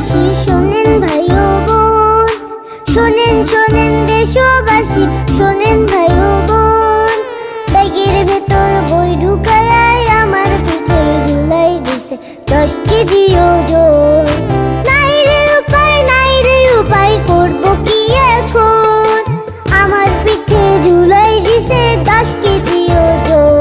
দেশবাসী শোনেন ভাই ও বোন, শোনেন শোনেন দেশবাসী শোনেন ভাই ও বোন, ব্যাগের ভেতর বই ঢুকায় আমার পিঠে ঝুলাই দিছে 10 কেজি ওজন। নাই রে উপায় করবো কি এখন, আমার পিঠে ঝুলাই দিছে 10 কেজি ওজন।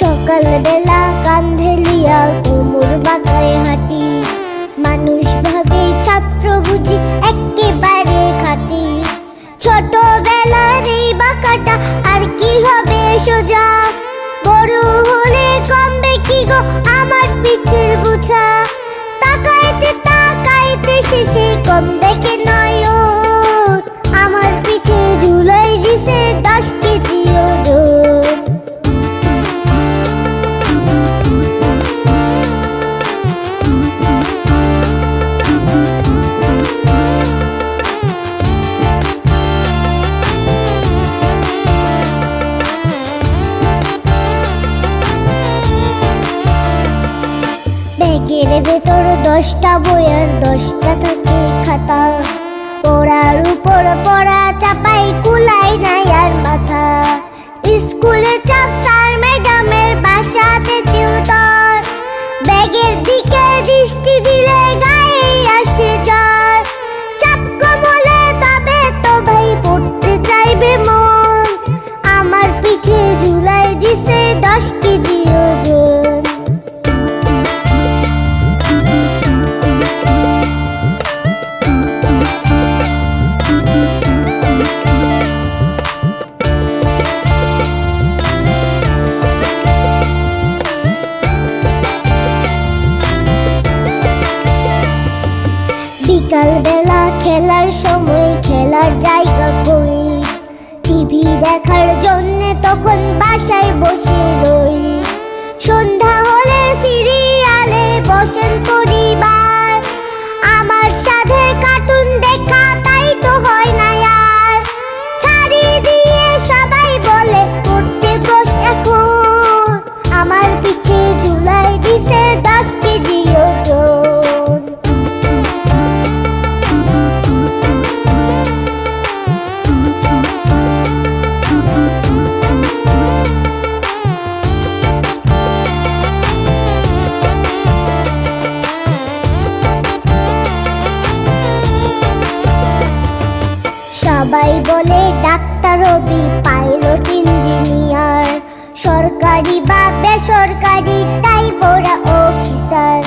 সকালবেলা কাঁধে লিয়া কোমর বাঁকায় হাঁটি, মানুষ ভাবে ছাত্র বুঝি একেবারে খাঁটি। ছোটবেলার এই বাঁকাটা আর কি হবে সোজা, বড় হলে কমবে কি গো আমার পিঠের বোঝা। তাকাইতে শেষে কম দেখে নয়ন, আমার পিঠে ঝুলাই দিছে 10 কেজি ওজন। ব্যাগের ভেতর 10টা বই আর 10টা থাকে খাতা, পড়ার উপর পড়া চাপাই কুলাই নাই আর মাথা। স্কুলে চাপ স্যার ম্যাডামের, বাসাতে টিউটর, ব্যাগের দিকে দৃষ্টি দিলে গায়ে আসে জ্বর। চাপ কম হলে তবে তো ভাই পড়তে চাইবে মন, আমার পিঠে ঝুলাই দিছে 10 কেজি ওজন। বিকালবেলা খেলার সময় খেলার জায়গা কই, টিভি দেখার জন্যে তখন বাসায় বসে রই। সন্ধ্যা হলে সিরিয়ালে বসেন পরিবার, আমার সাথে কার্টুন দেখা তাই তো হয় না আর। ছাড়ি দিয়ে সবাই বলে পড়তে বস এখন, আমার পিঠে ঝুলাই দিছে 10 কেজি ওজন। সবাই বলে ডাক্তার হবি, পাইলট ইঞ্জিনিয়ার, সরকারি বা বেসরকারি তাই বড় অফিসার।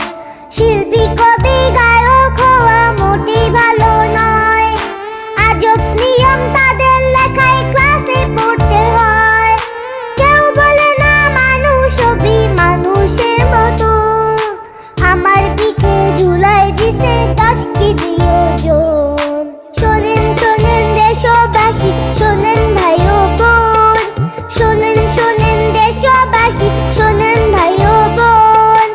শিল্পী কবি গায়ক হওয়া মোটেই ভালো নয়, আজব নিয়ম তাদের লেখায় ক্লাসে পড়তে হয়। কেউ বলে না মানুষ হবি মানুষের মতো, আমার পিঠে ঝুলাই দিছে 10 কেজি ওজন। শোনেন শোনেন দেশবাসী শোনেন ভাই ও বোন, শোনেন শোনেন দেশবাসী শোনেন ভাই ও বোন,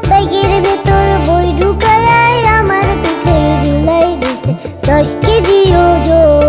ব্যাগের ভেতর বই ঢুকায় আমার পিঠে ঝুলাই দিছে 10 কেজি ওজন।